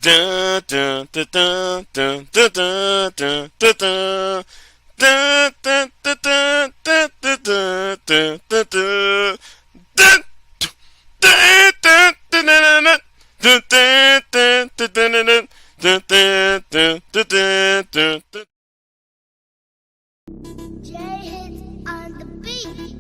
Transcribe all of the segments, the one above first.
Dun, dun, dun, dun, dun, dun, dun, dun, dun, dun. Dun, dun, dun, dun, dun, dun, dun, dun, dun, dun. Dun, dun, dun, dun, dun, dun, dun, dun, dun, dun, dun, dun, dun, dun, dun, dun, dun, dun. J hits on the beat.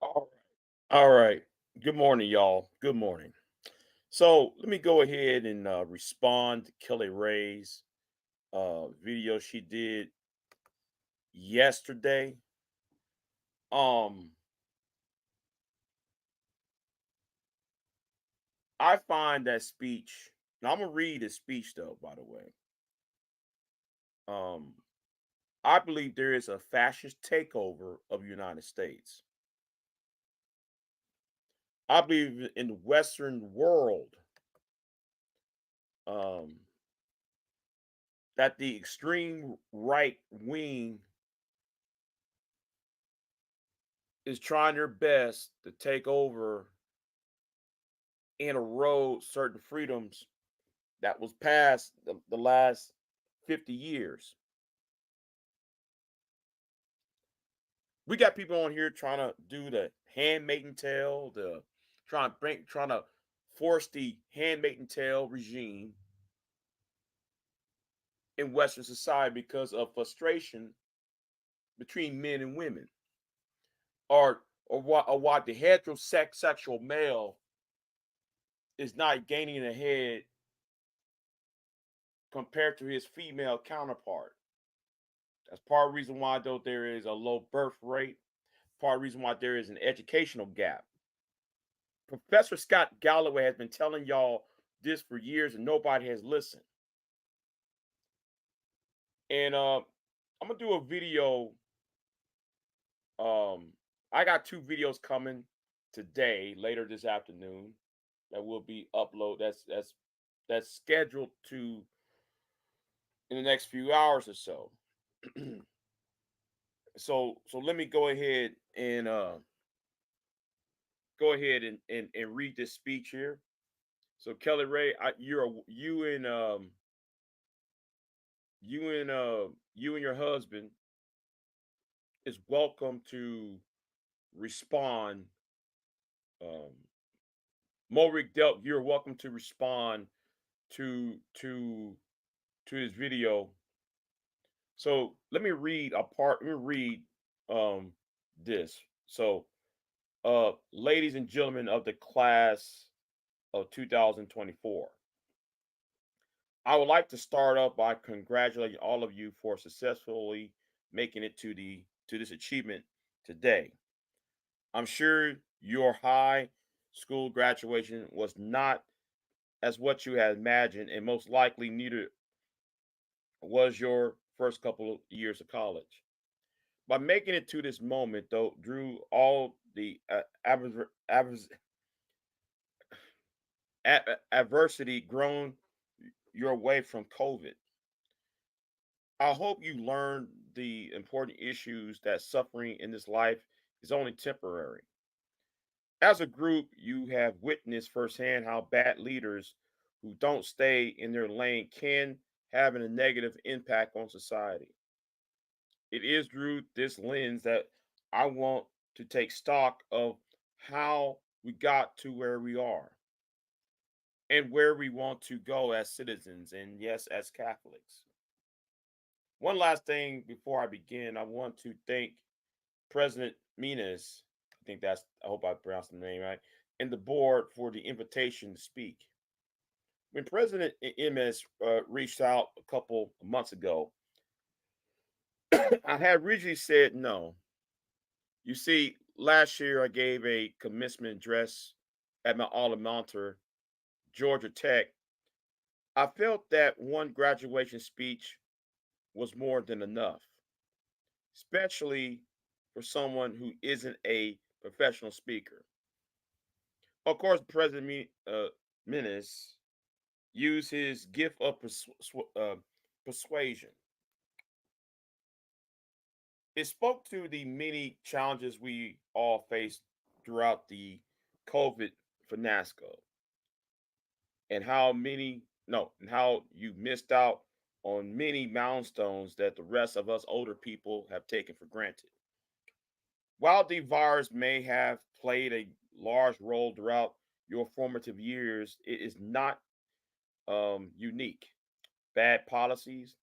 All right. All right. Good morning, y'all. Good morning. So let me go ahead and respond to Kelly Ray's video she did yesterday. Um, I find that speech. Now I'm gonna read his speech though. By the way, um, I believe there is a fascist takeover of the United States. I believe in the Western world um, that the extreme right wing is trying their best to take over and erode certain freedoms that was passed the last 50 years. We got people on here trying to do the handmaiden tale, the trying to forced the handmaiden tale regime in Western society because of frustration between men and women, or why the heterosexual male is not gaining ahead compared to his female counterpart. That's part of the reason why, though, there is a low birth rate, part of the reason why there is an educational gap. Professor Scott Galloway has been telling y'all this for years and nobody has listened. And I'm gonna do a video. I got 2 videos coming today, later this afternoon, that will be upload. That's scheduled to in the next few hours or so. So let me go ahead and read this speech here. So Kelly Ray, you and your husband is welcome to respond. Um, Morik Delp, you're welcome to respond to his video. So let me read a part. Let me read um this. So, ladies and gentlemen of the class of 2024, I would like to start off by congratulating all of you for successfully making it to this achievement today. I'm sure your high school graduation was not as what you had imagined, and most likely neither was your first couple of years of college. By making it to this moment, though, Drew, all the adversity grown your way from COVID, I hope you learned the important issues that suffering in this life is only temporary. As a group, you have witnessed firsthand how bad leaders who don't stay in their lane can have a negative impact on society. It is through this lens that I want to take stock of how we got to where we are and where we want to go as citizens and, yes, as Catholics. One last thing before I begin, I want to thank President Minas, I hope I pronounced the name right, and the board for the invitation to speak. When President Minas reached out a couple of months ago, I had originally said no. You see, last year I gave a commencement address at my alma mater, Georgia Tech. I felt that one graduation speech was more than enough, especially for someone who isn't a professional speaker. Of course, President Menace used his gift of persuasion. It spoke to the many challenges we all faced throughout the COVID fiasco, and how many no and how you missed out on many milestones that the rest of us older people have taken for granted. While the virus may have played a large role throughout your formative years, it is not unique. Bad policies,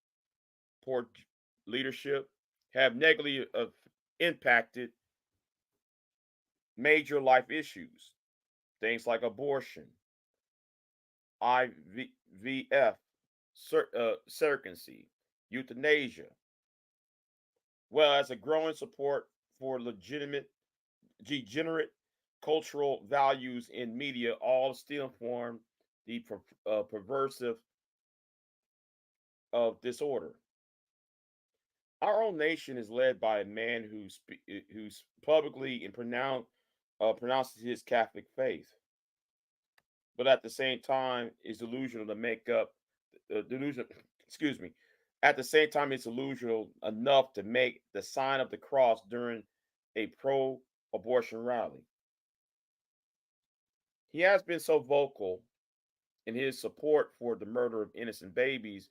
poor leadership have negatively impacted major life issues, things like abortion, IVF, surrogacy, euthanasia, well as a growing support for legitimate, degenerate cultural values in media, all still form the perversive of disorder. Our own nation is led by a man who's publicly and pronounces his Catholic faith, but at the same time is delusional to make up delusion. Excuse me. At the same time, it's delusional enough to make the sign of the cross during a pro-abortion rally. He has been so vocal in his support for the murder of innocent babies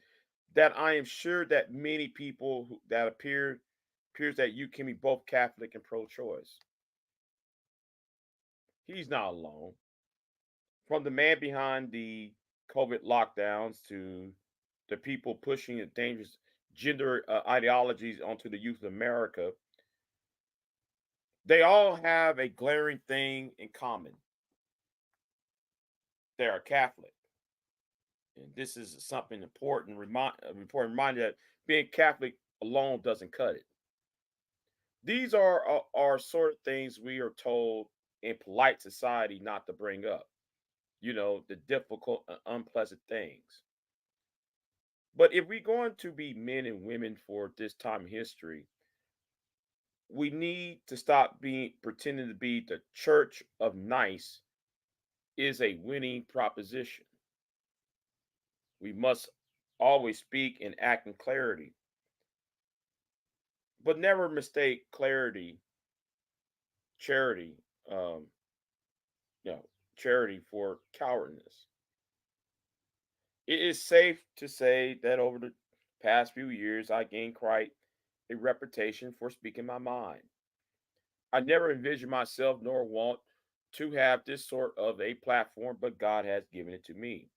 that I am sure that many people that appears that you can be both Catholic and pro-choice. He's not alone. From the man behind the COVID lockdowns to the people pushing the dangerous gender ideologies onto the youth of America, they all have a glaring thing in common. They are Catholic. And this is something important, important reminder that being Catholic alone doesn't cut it. These are sort of things we are told in polite society not to bring up. You know, the difficult, unpleasant things. But if we're going to be men and women for this time in history, we need to stop being pretending to be the church of nice is a winning proposition. We must always speak and act in clarity, but never mistake charity, um, you know, charity for cowardness. It is safe to say that over the past few years, I gained quite a reputation for speaking my mind. I never envisioned myself nor want to have this sort of a platform, but God has given it to me.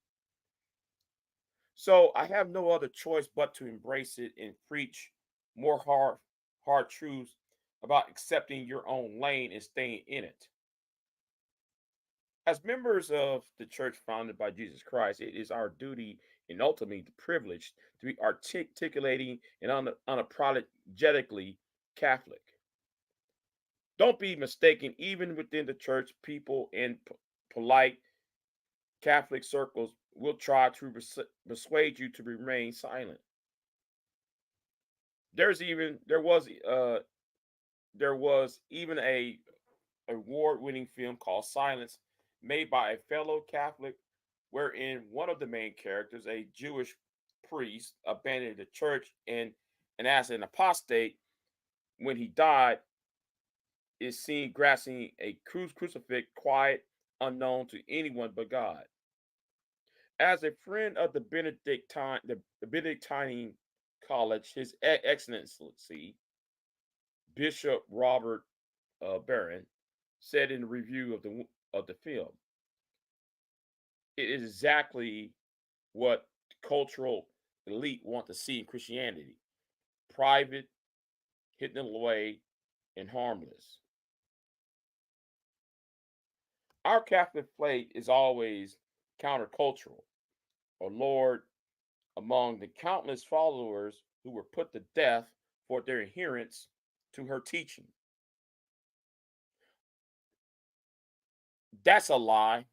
So I have no other choice but to embrace it and preach more hard truths about accepting your own lane and staying in it. As members of the church founded by Jesus Christ, it is our duty and ultimately the privilege to be articulating and unapologetically Catholic. Don't be mistaken, even within the church, people in polite Catholic circles will try to persuade you to remain silent. There's even there was even a award-winning film called Silence, made by a fellow Catholic, wherein one of the main characters, a Jewish priest, abandoned the church and as an apostate, when he died, is seen grasping a crucifix, quiet, unknown to anyone but God. As a friend of the Benedictine College, His Excellency Bishop Robert Barron said in the review of the film, it is exactly what the cultural elite want to see in Christianity: private, hidden away, and harmless. Our Catholic faith is always countercultural, or Lord, among the countless followers who were put to death for their adherence to her teaching. That's a lie.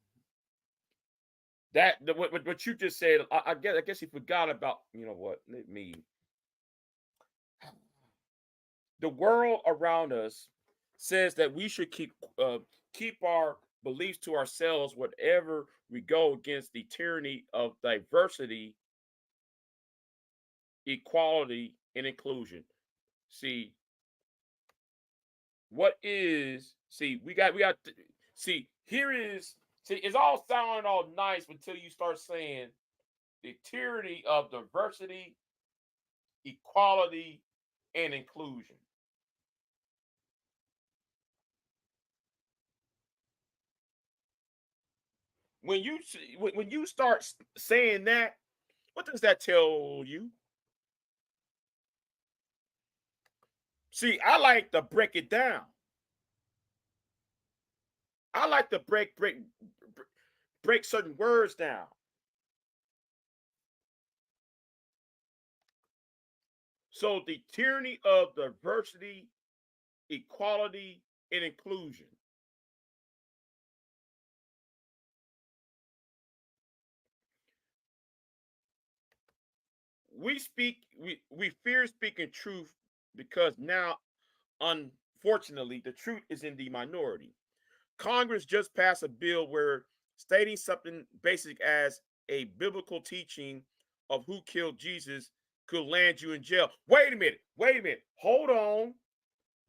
What you just said, I guess he forgot about. You know what? Let me. The world around us says that we should keep our beliefs to ourselves, whatever we go against the tyranny of diversity, equality, and inclusion. See, what is see we got see here is see it's all sounding all nice until you start saying the tyranny of diversity, equality, and inclusion. When you start saying that, what does that tell you? See, I like to break it down. I like to break certain words down. So the tyranny of diversity, equality, and inclusion. We fear speaking truth because now, unfortunately, the truth is in the minority. Congress just passed a bill where stating something basic as a biblical teaching of who killed Jesus could land you in jail. Wait a minute, hold on.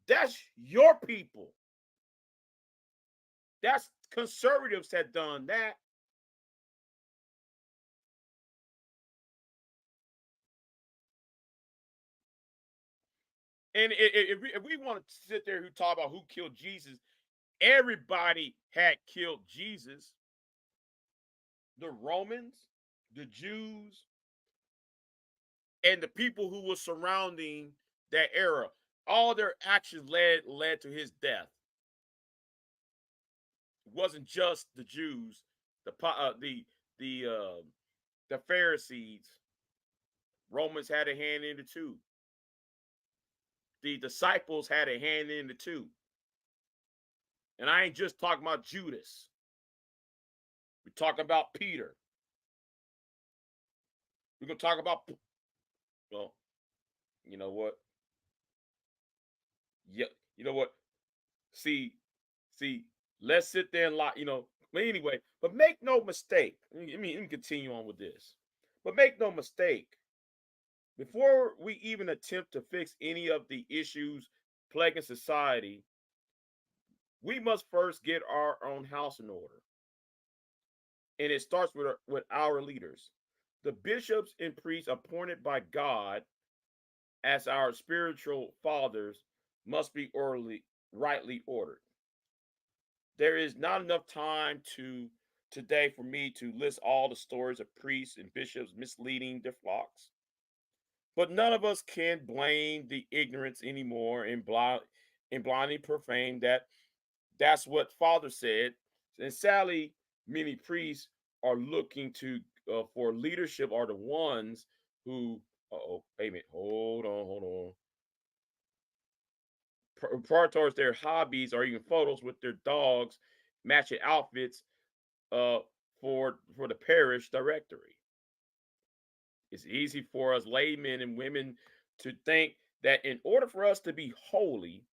That's your people. That's conservatives had done that. And if we want to sit there who talk about who killed Jesus, everybody had killed Jesus. the Romans, the Jews, and the people who were surrounding that era. All their actions led to his death. It wasn't just the Jews, the the Pharisees. Romans had a hand in it too. The disciples had a hand in it too. And I ain't just talking about Judas. We're talking about Peter. We're gonna talk about, well, you know what? Yeah, you know what? See, see, let's sit there and lie, But anyway, but make no mistake. Let me continue on with this. But make no mistake, before we even attempt to fix any of the issues plaguing society, we must first get our own house in order. And it starts with our leaders. The bishops and priests appointed by God as our spiritual fathers must be rightly ordered. There is not enough time today for me to list all the stories of priests and bishops misleading their flocks. But none of us can blame the ignorance anymore and blindly profane that's what Father said. And sadly, many priests are looking to for leadership are the ones who wait a minute, hold on. Prior towards their hobbies or even photos with their dogs, matching outfits uh, for the parish directory. It's easy for us laymen and women to think that in order for us to be holy,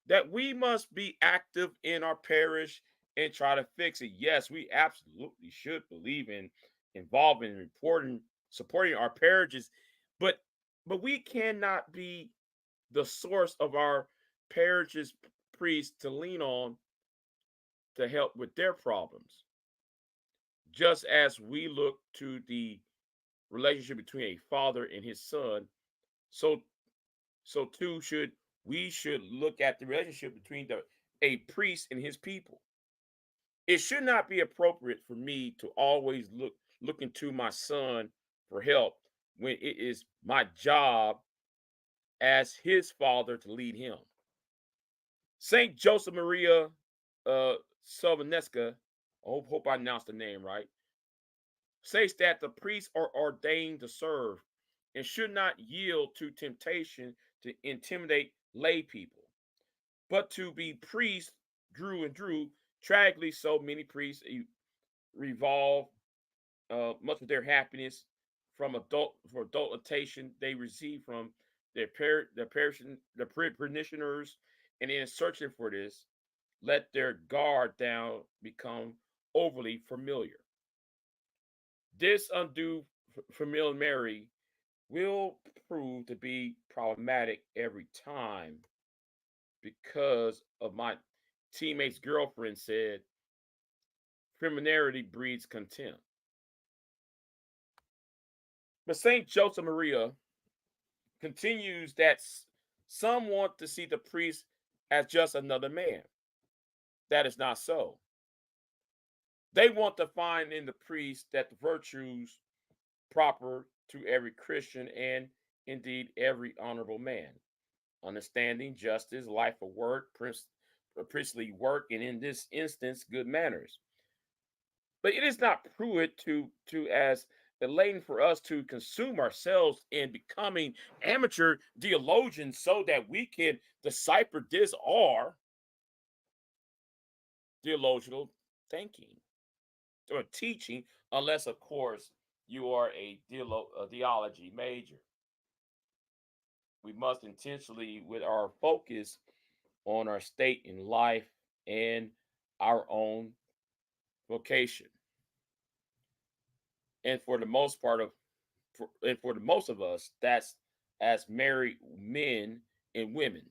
that we must be active in our parish and try to fix it. Yes, we absolutely should believe in involving, reporting, supporting our parishes, but we cannot be the source of our parish's priests to lean on to help with their problems. Just as we look to the relationship between a father and his son, so too should look at the relationship between a priest and his people. It should not be appropriate for me to always look into my son for help when it is my job as his father to lead him. Saint Joseph Maria Sylvanesca, I hope I announced the name right, says that the priests are ordained to serve and should not yield to temptation to intimidate lay people, but to be priests drew and drew. Tragically, so many priests revolve much of their happiness from adultation they receive from their parishioners, and in searching for this, let their guard down become overly familiar. This undue familiarity will prove to be problematic every time because of my teammate's girlfriend said familiarity breeds contempt. But St. Joseph Maria continues that some want to see the priest as just another man. That is not so. They want to find in the priest that the virtues proper to every Christian and indeed every honorable man. Understanding, justice, life of work, priestly work, and in this instance, good manners. But it is not prudent to as elating for us to consume ourselves in becoming amateur theologians so that we can decipher this or theological thinking or teaching, unless, of course, you are a theology major. We must intentionally, with our focus on our state in life and our own vocation. And for the most part of, and for the most of us, that's as married men and women.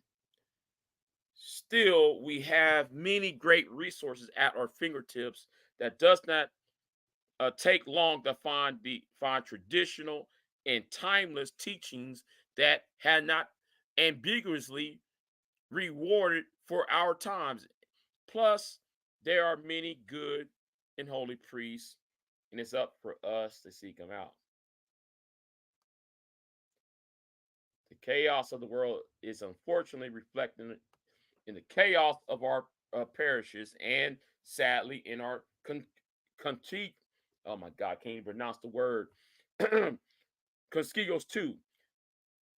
Still, we have many great resources at our fingertips that does not take long to find traditional and timeless teachings that had not ambiguously rewarded for our times. Plus, there are many good and holy priests and it's up for us to seek them out. The chaos of the world is unfortunately reflected in the chaos of our parishes and sadly in our conti- oh my God, I can't even pronounce the word conskigos too.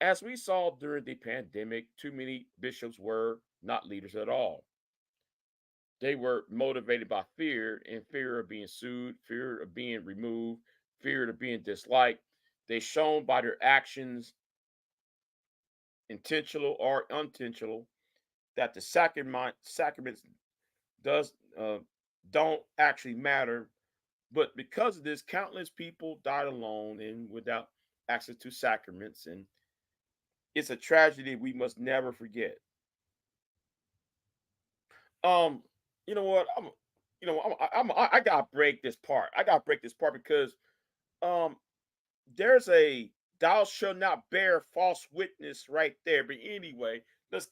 As we saw during the pandemic, too many bishops were not leaders at all. They were motivated by fear and fear of being sued, fear of being removed, fear of being disliked. They shown by their actions, intentional or unintentional, that the sacraments does don't actually matter. But because of this, countless people died alone and without access to sacraments, and it's a tragedy we must never forget. Um, you know what? I gotta break this part. I gotta break this part because um, there's a thou shalt not bear false witness right there. But anyway, let's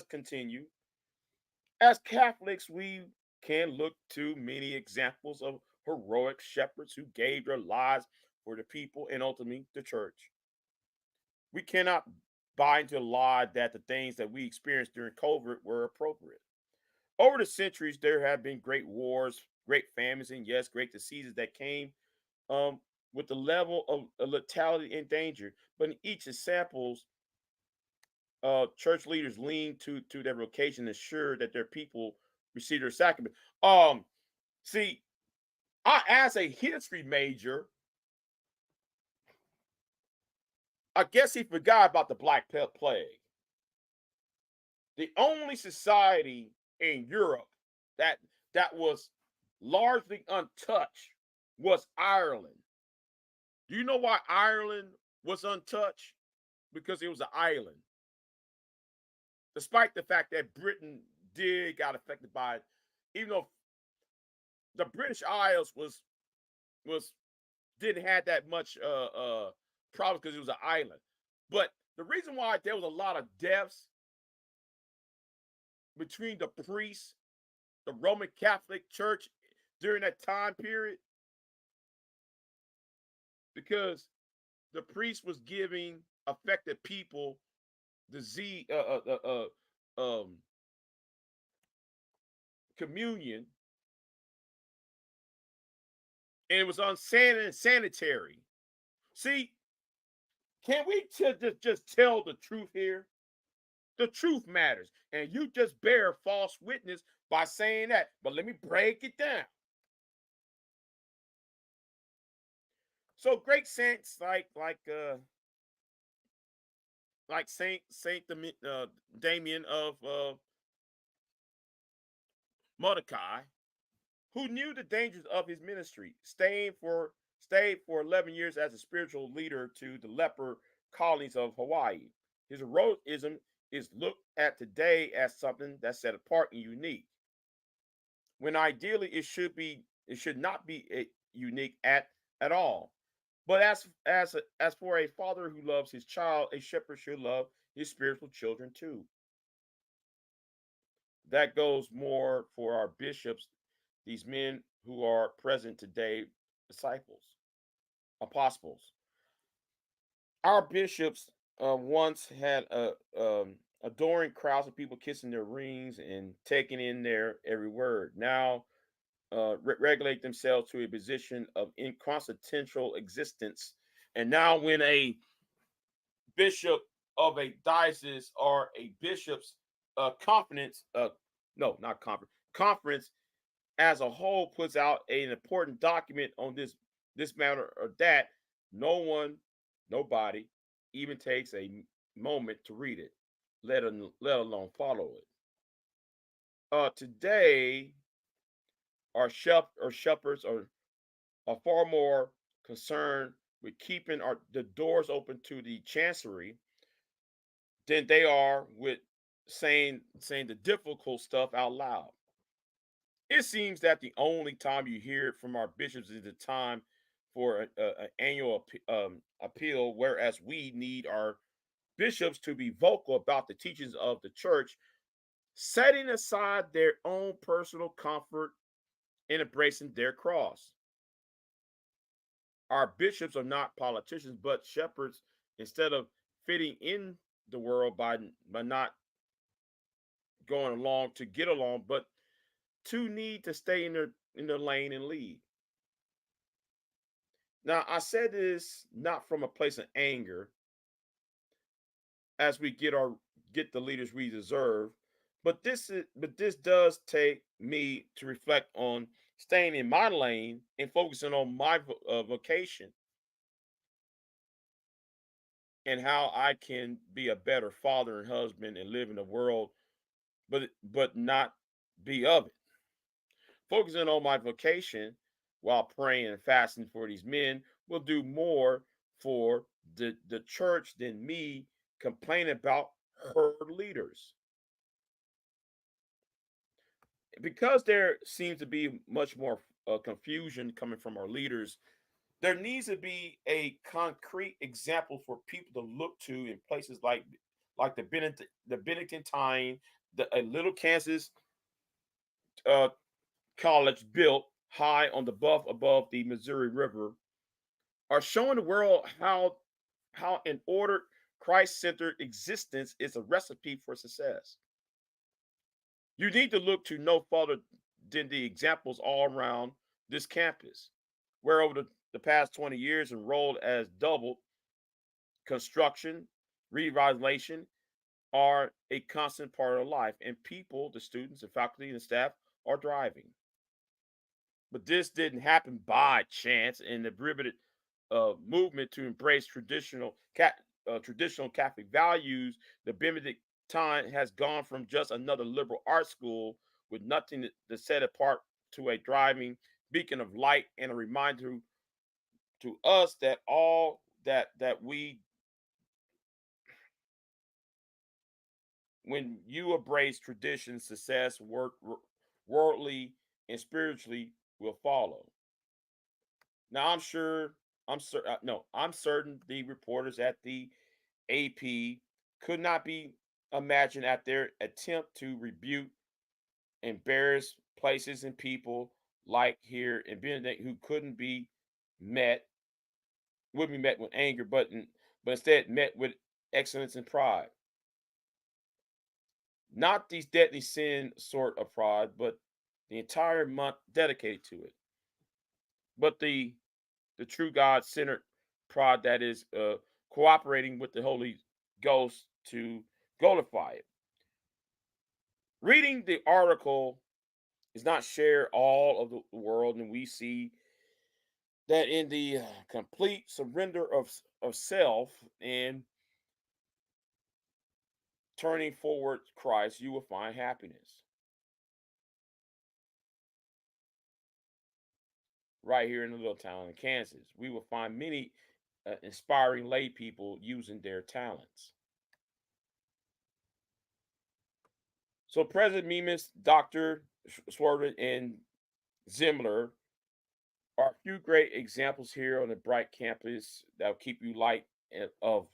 continue. As Catholics, we can look to many examples of heroic shepherds who gave their lives for the people and ultimately the church. We cannot buy into the lie that the things that we experienced during COVID were appropriate. Over the centuries, there have been great wars, great famines, and yes, great diseases that came with the level of lethality and danger. But in each examples, church leaders lean to their vocation to ensure that their people receive their sacrament. Um, See, I as a history major, I guess he forgot about the Black Plague. The only society in Europe that that was largely untouched was Ireland. Do you know why Ireland was untouched? Because it was an island. Despite the fact that Britain did got affected by it, even though the British Isles was didn't have that much problems because it was an island. But the reason why there was a lot of deaths between the priests, the Roman Catholic Church during that time period, because the priest was giving affected people disease, communion, and it was unsanitary. See, can we just tell the truth here? The truth matters, and you just bear false witness by saying that. But let me break it down. So great saints like Saint Damien of Mordecai, who knew the dangers of his ministry, stayed for 11 years as a spiritual leader to the leper colonies of Hawaii. His heroism is looked at today as something that's set apart and unique, when ideally it should not be unique at all. But as for a father who loves his child, a shepherd should love his spiritual children too. That goes more for our bishops, these men who are present today, disciples, apostles. Our bishops once had adoring crowds of people kissing their rings and taking in their every word. Now regulate themselves to a position of inconsequential existence. And now, when a bishop of a diocese or a bishop's conference, no, not conference, conference as a whole puts out an important document on this matter or that, no one, nobody even takes a moment to read it, let alone follow it. Today, our shepherds are far more concerned with keeping the doors open to the chancery than they are with saying the difficult stuff out loud. It seems that the only time you hear it from our bishops is the time for an annual appeal, whereas we need our bishops to be vocal about the teachings of the church, setting aside their own personal comfort and embracing their cross. Our bishops are not politicians, but shepherds. Instead of fitting in the world by not going along to get along, but to need to stay in their lane and lead. Now, I said this not from a place of anger, as we get the leaders we deserve, but this does take me to reflect on staying in my lane and focusing on my vocation and how I can be a better father and husband and live in the world, but not be of it. Focusing on my vocation while praying and fasting for these men will do more for the church than me complaining about her leaders. Because there seems to be much more confusion coming from our leaders, there needs to be a concrete example for people to look to in places like the Benedictine, a little Kansas uh, college built high on the bluff above the Missouri River, are showing the world how an ordered Christ-centered existence is a recipe for success. You need to look to no further than the examples all around this campus, where over the past 20 years enrolled as doubled. Construction, revitalization are a constant part of life, and people, the students, the faculty, and the staff are thriving. But this didn't happen by chance, and the riveted movement to embrace traditional Catholic values, the Benedictine has gone from just another liberal art school with nothing to set apart to a thriving beacon of light and a reminder to us that all that we when you embrace tradition, success, worldly and spiritually will follow. Now I'm certain the reporters at the AP could not be imagined at their attempt to rebuke embarrass places and people like here in Benedict who couldn't be met would be met with anger, but instead met with excellence and pride. Not these deadly sin sort of pride, but the entire month dedicated to it. But the true God centered pride that is cooperating with the Holy Ghost to glorify it. Reading the article is not share all of the world, and we see that in the complete surrender of self and turning forward Christ, you will find happiness. Right here in the little town in Kansas, we will find many inspiring lay people using their talents. So President Mimas, Dr. Swerve, and Zimler are a few great examples here on the bright campus that will keep you light of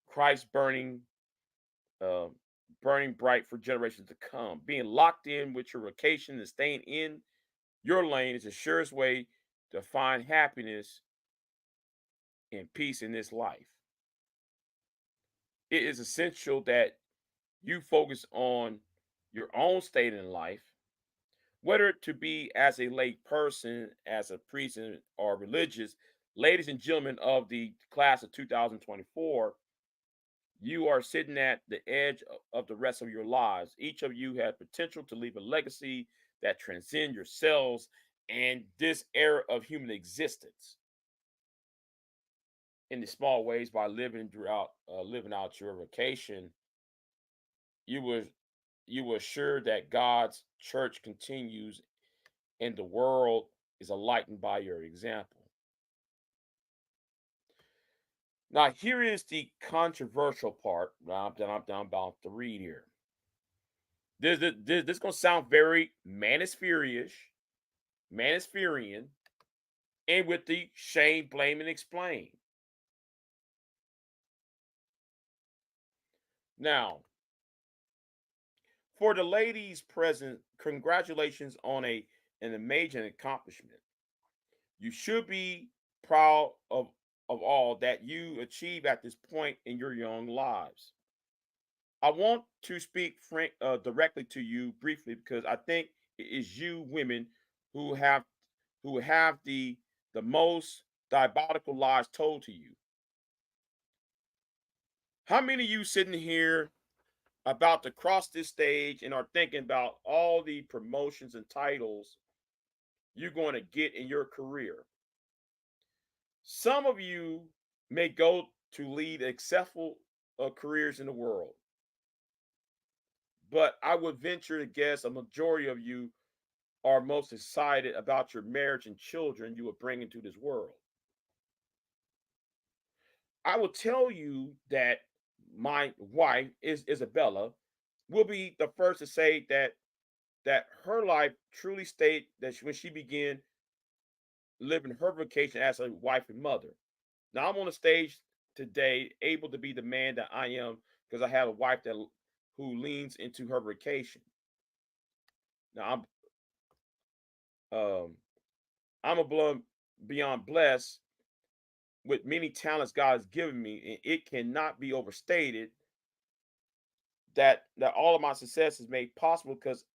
Christ uh, burning bright for generations to come. Being locked in with your vocation and staying in your lane is the surest way to find happiness and peace in this life. It is essential that you focus on your own state in life, whether to be as a lay person, as a priest, or religious. Ladies and gentlemen of the class of 2024, you are sitting at the edge of the rest of your lives. Each of you has potential to leave a legacy that transcends yourselves and this era of human existence in the small ways by living out your vocation. You will you will assure that God's church continues and the world is enlightened by your example. Now, here is the controversial part that I'm about to read here. This is going to sound very Manosphereian, and with the shame, blame, and explain. Now, for the ladies present, congratulations on an amazing accomplishment. You should be proud of all that you achieve at this point in your young lives. I want to speak directly to you briefly because I think it is you women who have the most diabolical lies told to you. How many of you sitting here about to cross this stage and are thinking about all the promotions and titles you're going to get in your career? Some of you may go to lead successful careers in the world, but I would venture to guess a majority of you are most excited about your marriage and children you will bring into this world. I will tell you that my wife is Isabella will be the first to say that her life truly stayed that when she began living her vocation as a wife and mother. Now I'm on the stage today, able to be the man that I am because I have a wife that who leans into her vocation. Now I'm a beyond blessed with many talents God has given me, and it cannot be overstated that all of my success is made possible because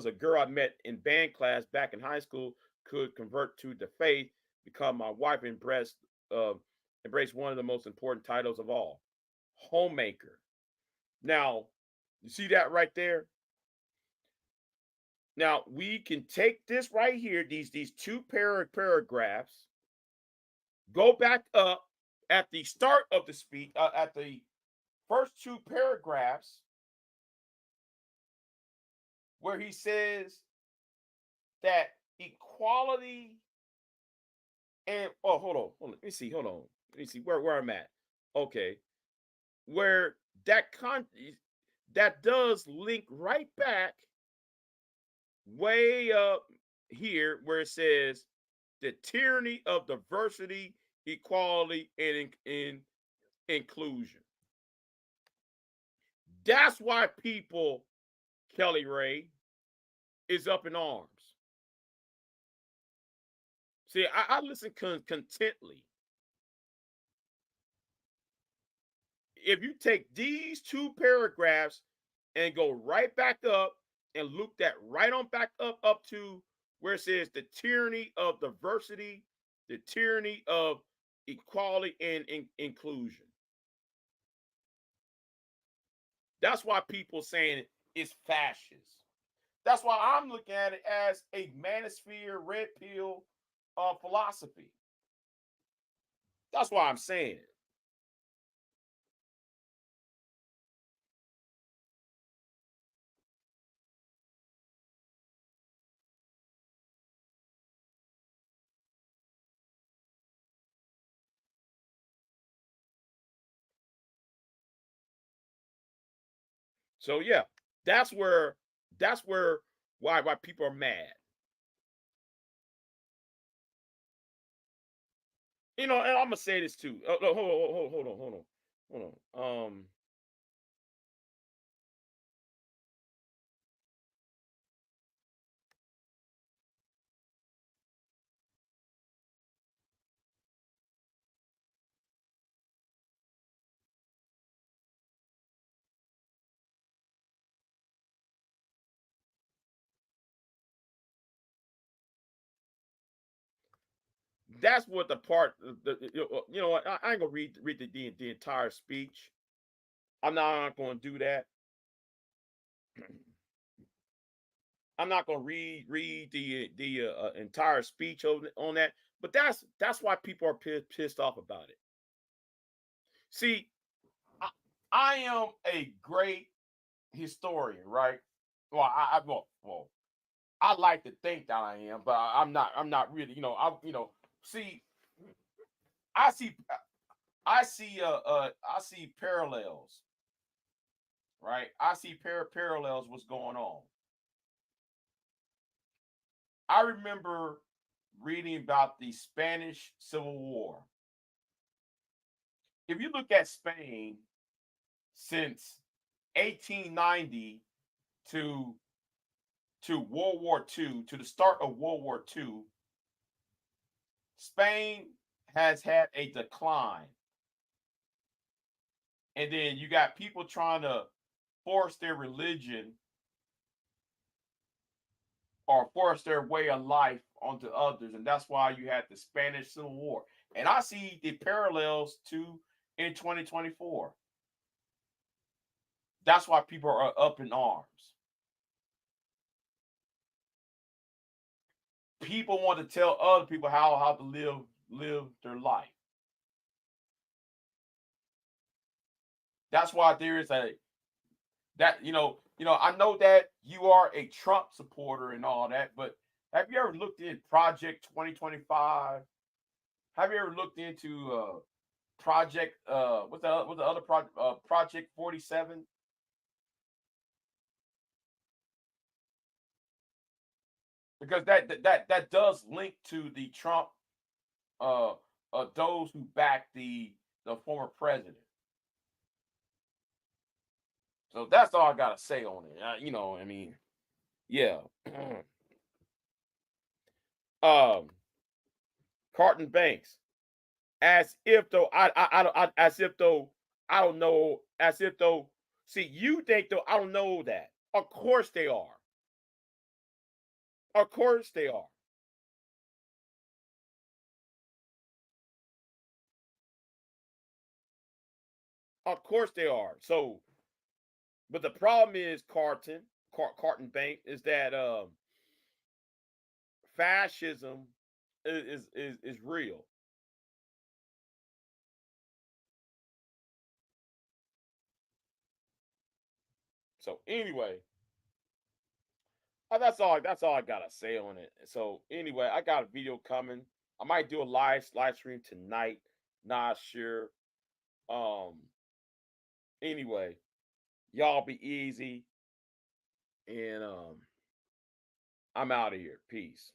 a girl I met in band class back in high school could convert to the faith, become my wife, and embrace one of the most important titles of all, homemaker. Now, you see that right there? Now we can take this right here, these two paragraphs, go back up at the start of the speech, at the first two paragraphs, where he says that equality and hold on, let me see where I'm at. Okay, where that does link right back way up here where it says the tyranny of diversity, equality, and inclusion. That's why people, Kelly Ray, is up in arms. See, I listen contently. If you take these two paragraphs and go right back up and look that right on back up to where it says the tyranny of diversity, the tyranny of equality and inclusion. That's why people saying it's fascist. That's why I'm looking at it as a manosphere red pill philosophy. That's why I'm saying it. So yeah, that's where that's where why people are mad. You know, and I'm gonna say this too. No, hold on. That's what the part. You know what? I ain't gonna read the entire speech. I'm not gonna do that. I'm not gonna read the entire speech on that. But that's why people are pissed off about it. See, I, I am a great historian, right? Well, well, I like to think that I am, but I'm not. I'm not really. See, I see, I see parallels, right? I see parallels. What's going on? I remember reading about the Spanish Civil War. If you look at Spain since 1890 to World War II, to the start of World War II, Spain has had a decline. And then you got people trying to force their religion or force their way of life onto others. And that's why you had the Spanish Civil War. And I see the parallels to in 2024. That's why people are up in arms. People want to tell other people how to live their life. That's why there is I know that you are a Trump supporter and all that, but have you ever looked in Project 2025? Have you ever looked into Project what's the other project Project 47? Because that does link to the Trump those who back the former president. So that's all I gotta say on it. I mean, yeah. Carton Banks, as if though as if though I don't know, as if though. See, you think though I don't know that. Of course they are. Of course they are. Of course they are. So, but the problem is Carton Bank is that fascism is real. So anyway, that's all I gotta say on it. So anyway, I got a video coming. I might do a live stream tonight. Not sure. Um. Anyway, y'all be easy, and I'm out of here. Peace.